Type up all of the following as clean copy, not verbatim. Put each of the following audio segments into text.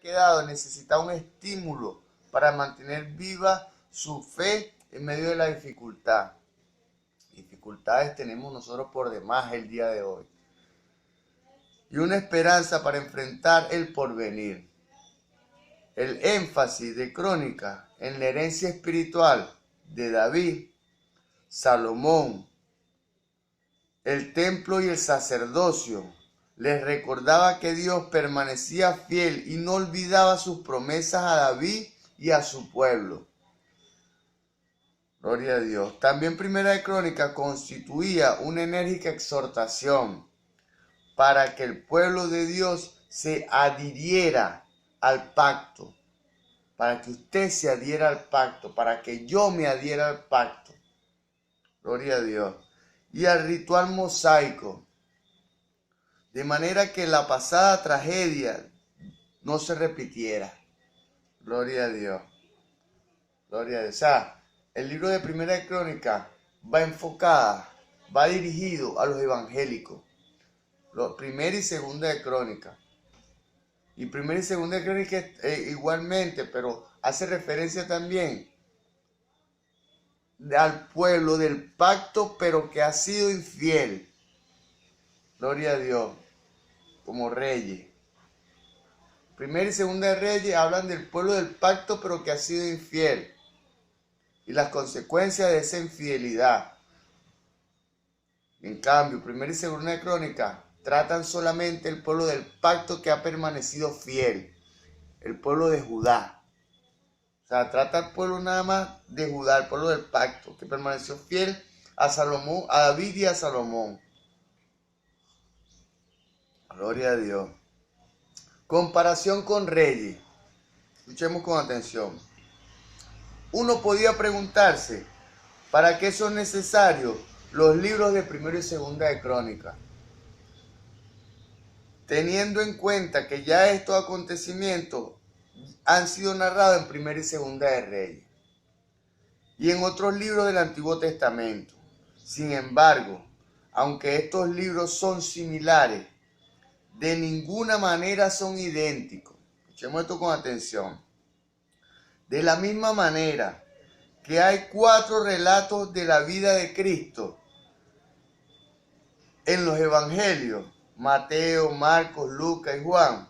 quedado necesitaba un estímulo para mantener viva su fe en medio de la dificultad. Dificultades tenemos nosotros por demás el día de hoy. Y una esperanza para enfrentar el porvenir. El énfasis de Crónica en la herencia espiritual de David, Salomón, el templo y el sacerdocio les recordaba que Dios permanecía fiel y no olvidaba sus promesas a David y a su pueblo. Gloria a Dios. También Primera de Crónica constituía una enérgica exhortación para que el pueblo de Dios se adhiriera al pacto, para que usted se adhiera al pacto, para que yo me adhiera al pacto. Gloria a Dios. Y al ritual mosaico, de manera que la pasada tragedia no se repitiera. Gloria a Dios. Gloria a Dios. O sea, el libro de Primera de Crónica va dirigido a los evangélicos. Primera y Segunda de Crónica. Y Primera y Segunda de Crónica igualmente, pero hace referencia también al pueblo del pacto, pero que ha sido infiel. Gloria a Dios, como reyes. Primera y Segunda de Reyes hablan del pueblo del pacto, pero que ha sido infiel. Y las consecuencias de esa infidelidad. En cambio, Primera y Segunda de Crónica tratan solamente el pueblo del pacto que ha permanecido fiel. El pueblo de Judá. O sea, trata al pueblo nada más de Judá, el pueblo del pacto, que permaneció fiel a Salomón, a David y a Salomón. Gloria a Dios. Comparación con reyes. Escuchemos con atención. Uno podía preguntarse, ¿para qué son necesarios los libros de Primera y Segunda de Crónica? Teniendo en cuenta que ya estos acontecimientos han sido narrados en Primera y Segunda de Reyes y en otros libros del Antiguo Testamento. Sin embargo, aunque estos libros son similares, de ninguna manera son idénticos. Escuchemos esto con atención. De la misma manera que hay 4 relatos de la vida de Cristo en los evangelios, Mateo, Marcos, Lucas y Juan,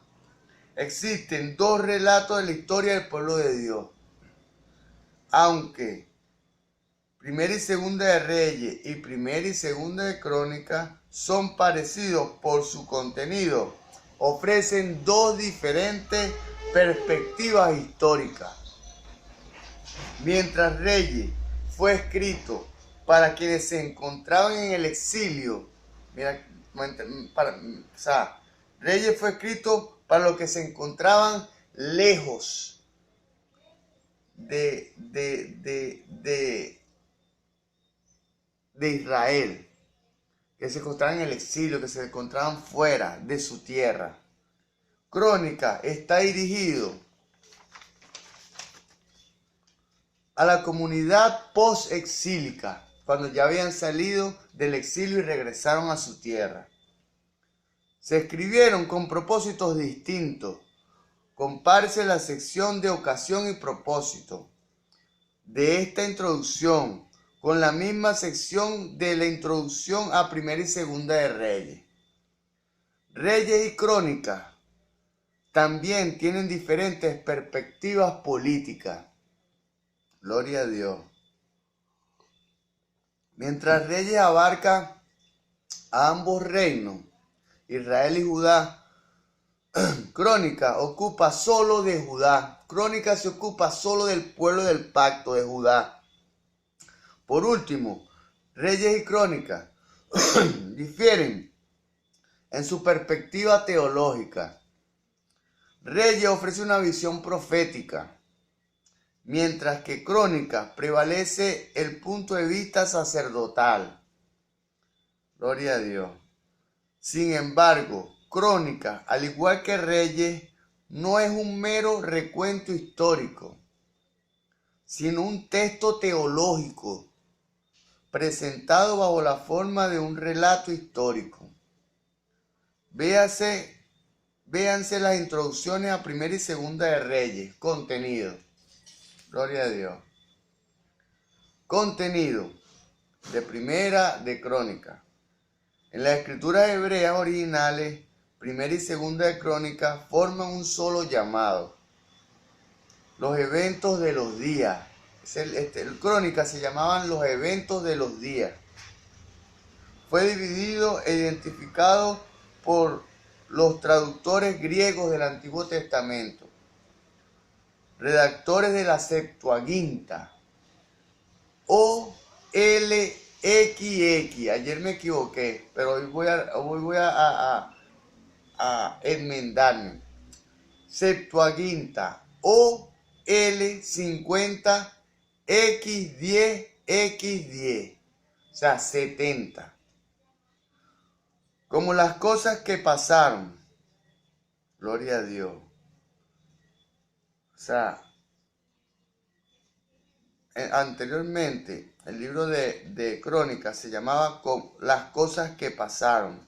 existen 2 relatos de la historia del pueblo de Dios. Aunque Primera y Segunda de Reyes y Primera y Segunda de Crónicas son parecidos por su contenido, ofrecen 2 diferentes perspectivas históricas. Mientras Reyes fue escrito para quienes se encontraban en el exilio, Reyes fue escrito para los que se encontraban lejos de Israel, que se encontraban en el exilio, que se encontraban fuera de su tierra. Crónica está dirigido a la comunidad post-exílica, cuando ya habían salido del exilio y regresaron a su tierra. Se escribieron con propósitos distintos. Compárese la sección de ocasión y propósito de esta introducción con la misma sección de la introducción a Primera y Segunda de Reyes. Reyes y Crónicas también tienen diferentes perspectivas políticas. Gloria a Dios. Mientras Reyes abarca a ambos reinos, Israel y Judá, Crónica ocupa solo de Judá. Crónica se ocupa solo del pueblo del pacto de Judá. Por último, Reyes y Crónica difieren en su perspectiva teológica. Reyes ofrece una visión profética, mientras que Crónica prevalece el punto de vista sacerdotal. Gloria a Dios. Sin embargo, Crónica, al igual que Reyes, no es un mero recuento histórico, sino un texto teológico presentado bajo la forma de un relato histórico. Véase véanse las introducciones a Primera y Segunda de Reyes. Contenido. Gloria a Dios. Contenido de Primera de Crónica. En las escrituras hebreas originales, Primera y Segunda de Crónica forman un solo llamado. Los eventos de los días. El Crónica se llamaban los eventos de los días. Fue dividido e identificado por los traductores griegos del Antiguo Testamento, redactores de la Septuaginta, o LXX. Ayer me equivoqué, pero hoy voy a enmendarme. Septuaginta o L50 X10 X10, o sea, 70. Como las cosas que pasaron. Gloria a Dios. O sea, anteriormente el libro de Crónicas se llamaba Las cosas que pasaron.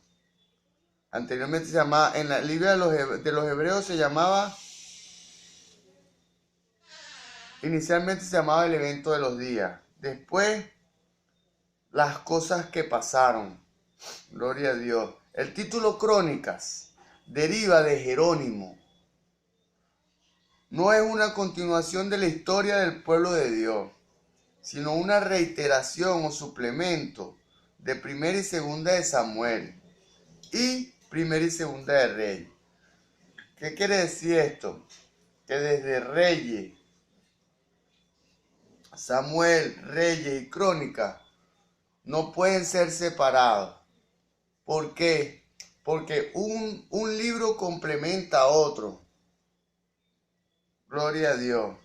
Anteriormente se llamaba, en el libro de los hebreos se llamaba, inicialmente se llamaba el evento de los días. Después, las cosas que pasaron. Gloria a Dios. El título Crónicas deriva de Jerónimo. No es una continuación de la historia del pueblo de Dios, sino una reiteración o suplemento de Primera y Segunda de Samuel y Primera y Segunda de Reyes. ¿Qué quiere decir esto? Que desde Reyes, Samuel, Reyes y Crónicas no pueden ser separados. ¿Por qué? Porque un libro complementa a otro. Gloria a Dios.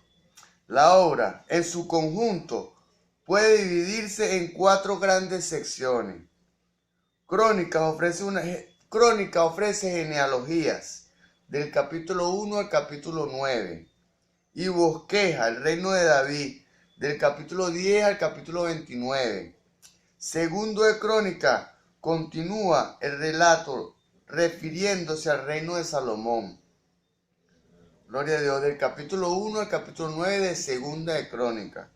La obra en su conjunto puede dividirse en 4 grandes secciones. Crónica ofrece genealogías del capítulo 1 al capítulo 9 y bosqueja el reino de David del capítulo 10 al capítulo 29. Segundo de Crónica continúa el relato refiriéndose al reino de Salomón. Gloria a Dios, del capítulo 1 al capítulo 9 de Segunda de Crónica.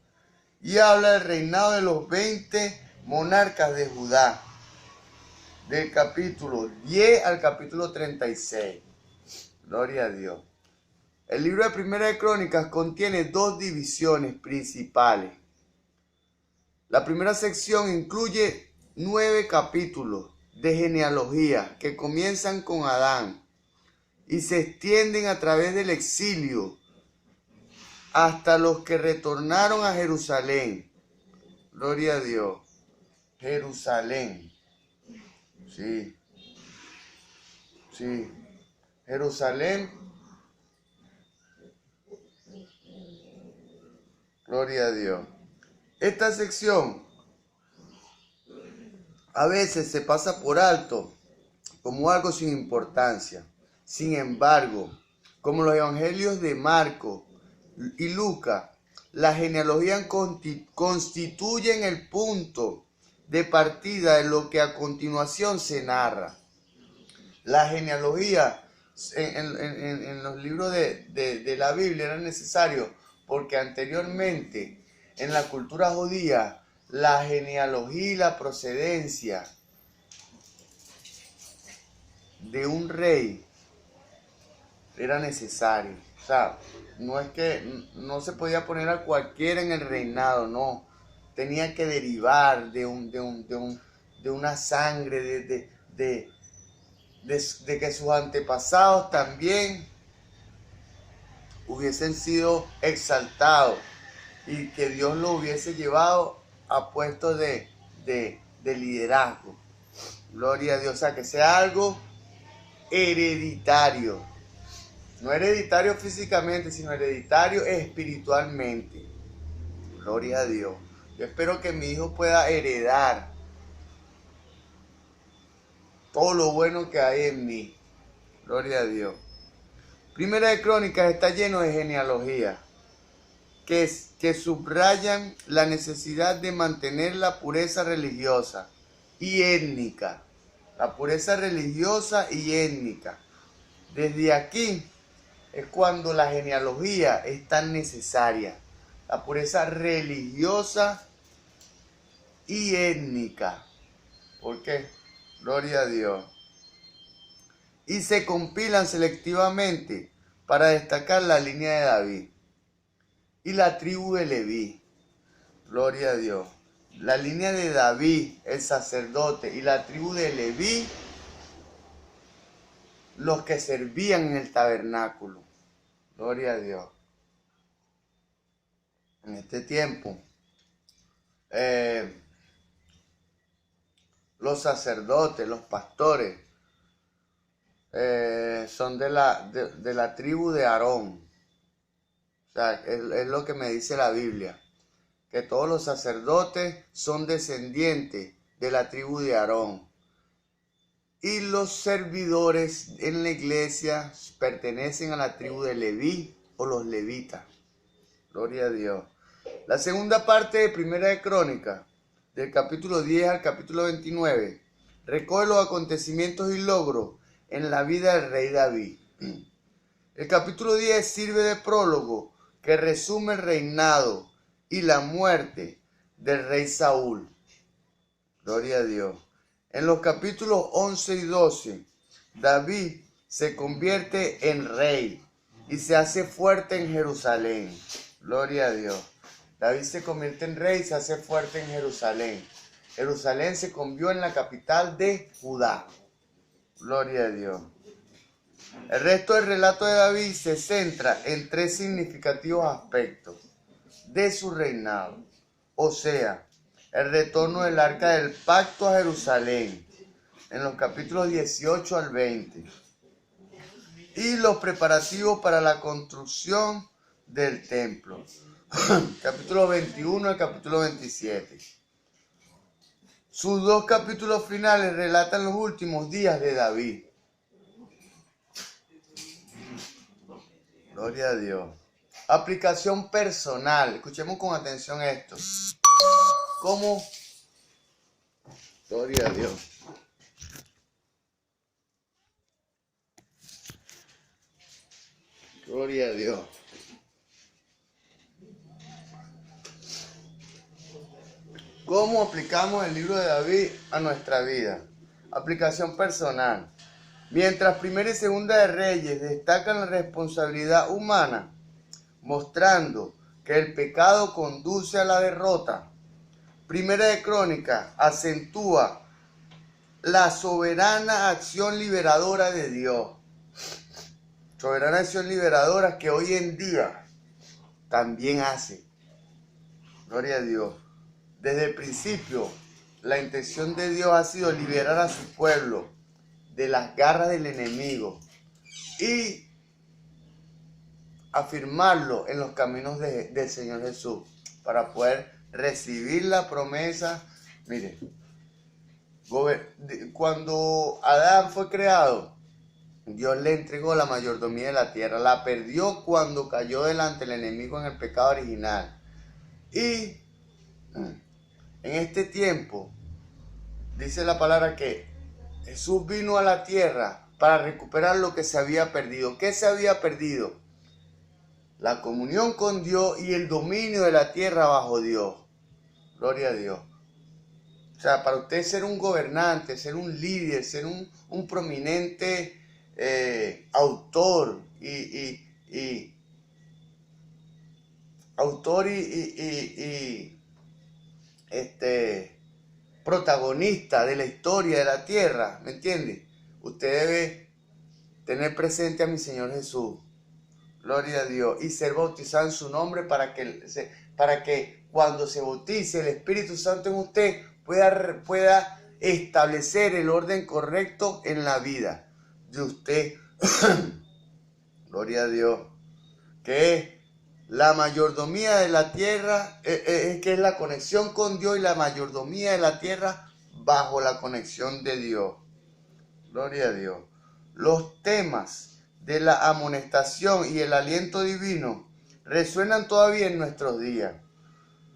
Y habla del reinado de los 20 monarcas de Judá, del capítulo 10 al capítulo 36. Gloria a Dios. El libro de Primera de Crónicas contiene 2 divisiones principales. La primera sección incluye 9 capítulos de genealogía que comienzan con Adán y se extienden a través del exilio hasta los que retornaron a Jerusalén. Gloria a Dios. Jerusalén. Sí. Jerusalén. Gloria a Dios. Esta sección a veces se pasa por alto como algo sin importancia. Sin embargo, como los evangelios de Marcos y Lucas, la genealogía constituyen el punto de partida de lo que a continuación se narra. La genealogía en los libros de la Biblia era necesario porque anteriormente en la cultura judía la genealogía y la procedencia de un rey era necesario. O sea, no es que no se podía poner a cualquiera en el reinado, no. Tenía que derivar de una sangre, de que sus antepasados también hubiesen sido exaltados y que Dios lo hubiese llevado a puestos de liderazgo. Gloria a Dios. O sea, que sea algo hereditario. No hereditario físicamente, sino hereditario espiritualmente. Gloria a Dios. Yo espero que mi hijo pueda heredar todo lo bueno que hay en mí. Gloria a Dios. Primera de Crónicas está lleno de genealogía que subrayan la necesidad de mantener la pureza religiosa y étnica. La pureza religiosa y étnica Desde aquí es cuando la genealogía es tan necesaria, la pureza religiosa y étnica. ¿Por qué? Gloria a Dios. Y se compilan selectivamente para destacar la línea de David y la tribu de Leví. Gloria a Dios. La línea de David, el sacerdote, y la tribu de Leví, los que servían en el tabernáculo. Gloria a Dios. En este tiempo, los sacerdotes, los pastores, son de la tribu de Aarón. O sea, es lo que me dice la Biblia, que todos los sacerdotes son descendientes de la tribu de Aarón. Y los servidores en la iglesia pertenecen a la tribu de Leví o los levitas. Gloria a Dios. La segunda parte de Primera de Crónicas, del capítulo 10 al capítulo 29, recoge los acontecimientos y logros en la vida del rey David. El capítulo 10 sirve de prólogo que resume el reinado y la muerte del rey Saúl. Gloria a Dios. En los capítulos 11 y 12, David se convierte en rey y se hace fuerte en Jerusalén. Gloria a Dios. David se convierte en rey y se hace fuerte en Jerusalén. Jerusalén se convirtió en la capital de Judá. Gloria a Dios. El resto del relato de David se centra en tres significativos aspectos de su reinado. O sea, el retorno del arca del pacto a Jerusalén, en los capítulos 18 al 20. Y los preparativos para la construcción del templo. Capítulo 21 al capítulo 27. Sus dos capítulos finales relatan los últimos días de David. Gloria a Dios. Aplicación personal. Escuchemos con atención esto. ¿Cómo? Gloria a Dios. Gloria a Dios. ¿Cómo aplicamos el libro de David a nuestra vida? Aplicación personal. Mientras Primera y Segunda de Reyes destacan la responsabilidad humana, mostrando que el pecado conduce a la derrota, Primera de Crónicas acentúa la soberana acción liberadora de Dios. Soberana acción liberadora que hoy en día también hace. Gloria a Dios. Desde el principio, la intención de Dios ha sido liberar a su pueblo de las garras del enemigo y afirmarlo en los caminos del Señor Jesús para poder recibir la promesa. Mire, cuando Adán fue creado, Dios le entregó la mayordomía de la tierra, la perdió cuando cayó delante del enemigo en el pecado original. Y en este tiempo, dice la palabra que Jesús vino a la tierra para recuperar lo que se había perdido. ¿Qué se había perdido? La comunión con Dios y el dominio de la tierra bajo Dios. Gloria a Dios. O sea, para usted ser un gobernante, ser un líder, ser un prominente autor protagonista de la historia de la tierra, ¿me entiende? Usted debe tener presente a mi Señor Jesús. Gloria a Dios. Y ser bautizado en su nombre para que cuando se bautice el Espíritu Santo en usted pueda establecer el orden correcto en la vida de usted. Gloria a Dios. Que es la mayordomía de la tierra, que es la conexión con Dios y la mayordomía de la tierra bajo la conexión de Dios. Gloria a Dios. Los temas de la amonestación y el aliento divino resuenan todavía en nuestros días.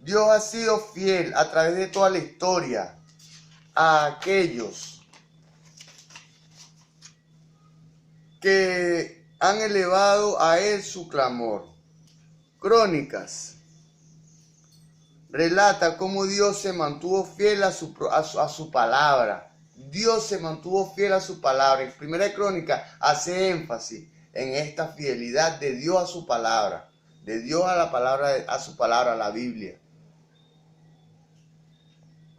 Dios ha sido fiel a través de toda la historia a aquellos que han elevado a él su clamor. Crónicas relata cómo Dios se mantuvo fiel a su palabra. Dios se mantuvo fiel a su palabra. En Primera de Crónicas hace énfasis en esta fidelidad de Dios a su palabra, de Dios a la palabra, a su palabra, a la Biblia.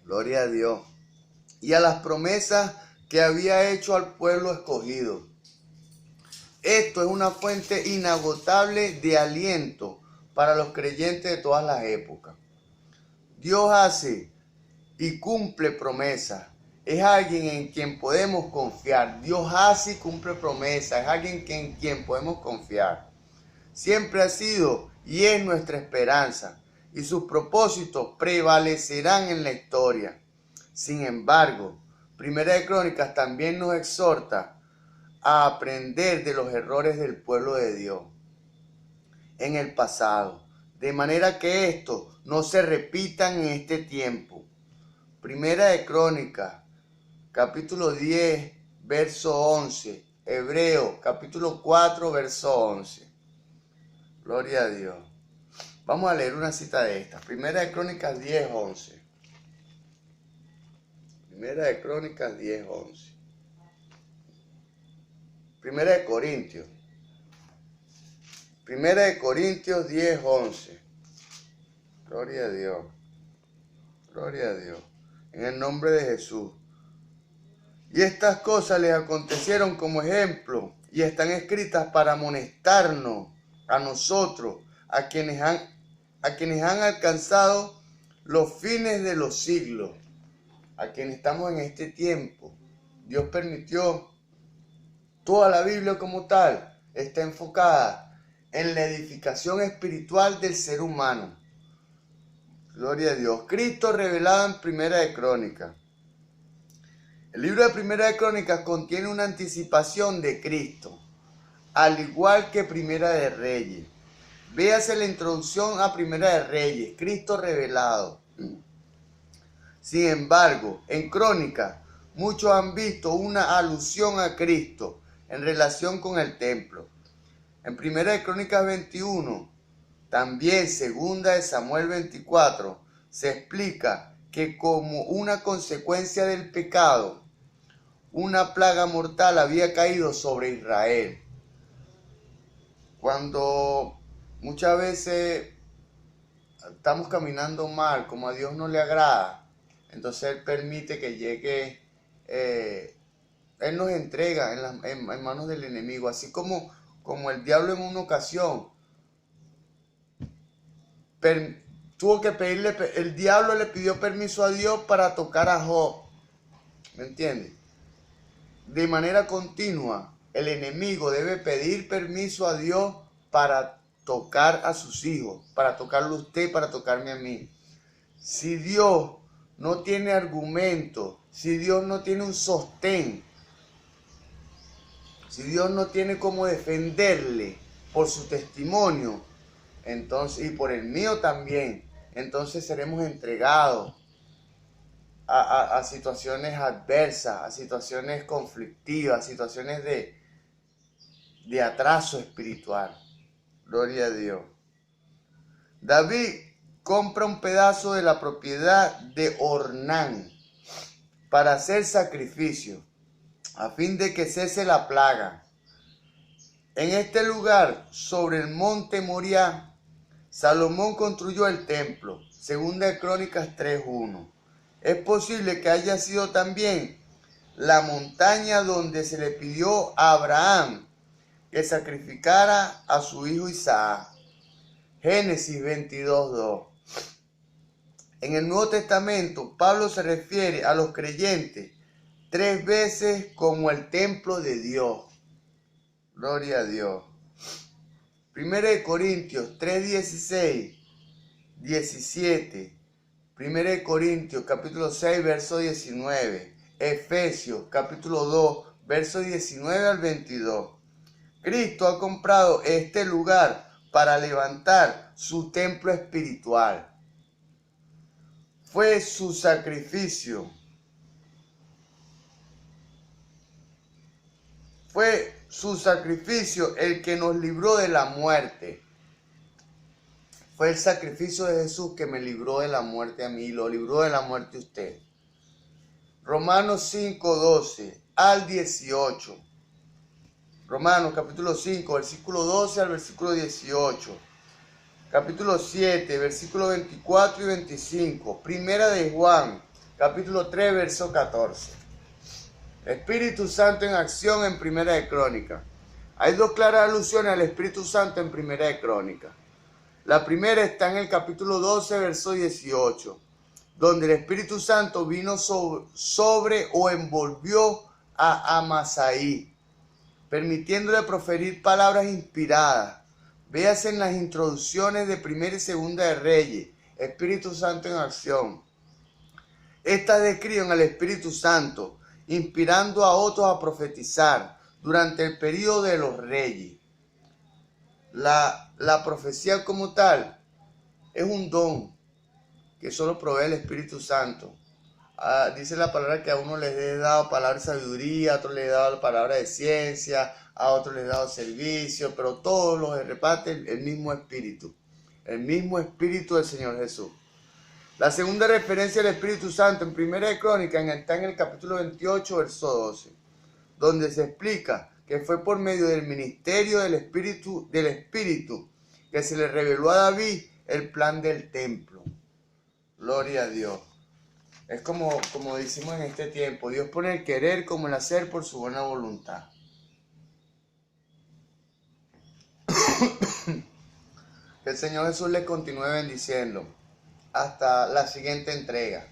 Gloria a Dios. Y a las promesas que había hecho al pueblo escogido. Esto es una fuente inagotable de aliento para los creyentes de todas las épocas. Dios hace y cumple promesas. Es alguien en quien podemos confiar. Dios hace y cumple promesas. Es alguien en quien podemos confiar. Siempre ha sido y es nuestra esperanza. Y sus propósitos prevalecerán en la historia. Sin embargo, Primera de Crónicas también nos exhorta a aprender de los errores del pueblo de Dios en el pasado, de manera que estos no se repitan en este tiempo. Primera de Crónicas, capítulo 10, verso 11. Hebreos, capítulo 4, verso 11. Gloria a Dios. Vamos a leer una cita de estas. Primera de Crónicas 10, 11. Primera de Crónicas 10, 11. Primera de Corintios. Primera de Corintios 10, 11. Gloria a Dios. Gloria a Dios. En el nombre de Jesús. Y estas cosas les acontecieron como ejemplo y están escritas para amonestarnos a nosotros, a quienes han alcanzado los fines de los siglos, a quienes estamos en este tiempo. Dios permitió toda la Biblia como tal, está enfocada en la edificación espiritual del ser humano. Gloria a Dios. Cristo revelado en Primera de Crónicas. El libro de Primera de Crónicas contiene una anticipación de Cristo, al igual que Primera de Reyes. Véase la introducción a Primera de Reyes, Cristo revelado. Sin embargo, en Crónicas, muchos han visto una alusión a Cristo en relación con el templo. En Primera de Crónicas 21, también Segunda de Samuel 24, se explica que como una consecuencia del pecado, una plaga mortal había caído sobre Israel. Cuando muchas veces estamos caminando mal, como a Dios no le agrada, entonces Él permite que llegue, Él nos entrega en manos del enemigo, así como el diablo en una ocasión tuvo que pedirle, el diablo le pidió permiso a Dios para tocar a Job, ¿me entiendes? De manera continua, el enemigo debe pedir permiso a Dios para tocar a sus hijos, para tocarlo a usted, para tocarme a mí. Si Dios no tiene argumento, si Dios no tiene un sostén, si Dios no tiene cómo defenderle por su testimonio, entonces, y por el mío también, entonces seremos entregados a situaciones adversas, a situaciones conflictivas, a situaciones de atraso espiritual. Gloria a Dios. David compra un pedazo de la propiedad de Ornán para hacer sacrificio, a fin de que cese la plaga. En este lugar, sobre el monte Moriah, Salomón construyó el templo. Segunda de Crónicas 3:1. Es posible que haya sido también la montaña donde se le pidió a Abraham que sacrificara a su hijo Isaac. Génesis 22:2. En el Nuevo Testamento, Pablo se refiere a los creyentes 3 veces como el templo de Dios. Gloria a Dios. Primera de Corintios 3:16, 17. Primera de Corintios capítulo 6, verso 19. Efesios capítulo 2, verso 19 al 22. Cristo ha comprado este lugar para levantar su templo espiritual. Fue su sacrificio. Fue su sacrificio el que nos libró de la muerte. Fue el sacrificio de Jesús que me libró de la muerte a mí y lo libró de la muerte a usted. Romanos 5, 12 al 18. Romanos capítulo 5, versículo 12 al versículo 18. Capítulo 7, versículo 24 y 25. Primera de Juan, capítulo 3, verso 14. Espíritu Santo en acción en Primera de Crónica. Hay dos claras alusiones al Espíritu Santo en Primera de Crónica. La primera está en el capítulo 12, verso 18, donde el Espíritu Santo vino sobre o envolvió a Amasaí, permitiéndole proferir palabras inspiradas. Véase en las introducciones de Primera y Segunda de Reyes, Espíritu Santo en acción. Estas describen al Espíritu Santo inspirando a otros a profetizar durante el periodo de los reyes. La profecía como tal es un don que solo provee el Espíritu Santo. Dice la palabra que a uno les he dado palabra de sabiduría, a otro les he dado palabra de ciencia, a otro les he dado servicio, pero todos los reparte el mismo Espíritu del Señor Jesús. La segunda referencia al Espíritu Santo en Primera de Crónica está en el capítulo 28, verso 12, donde se explica que fue por medio del ministerio del Espíritu que se le reveló a David el plan del templo. Gloria a Dios. Es como decimos en este tiempo, Dios pone el querer como el hacer por su buena voluntad. Que el Señor Jesús les continúe bendiciendo hasta la siguiente entrega.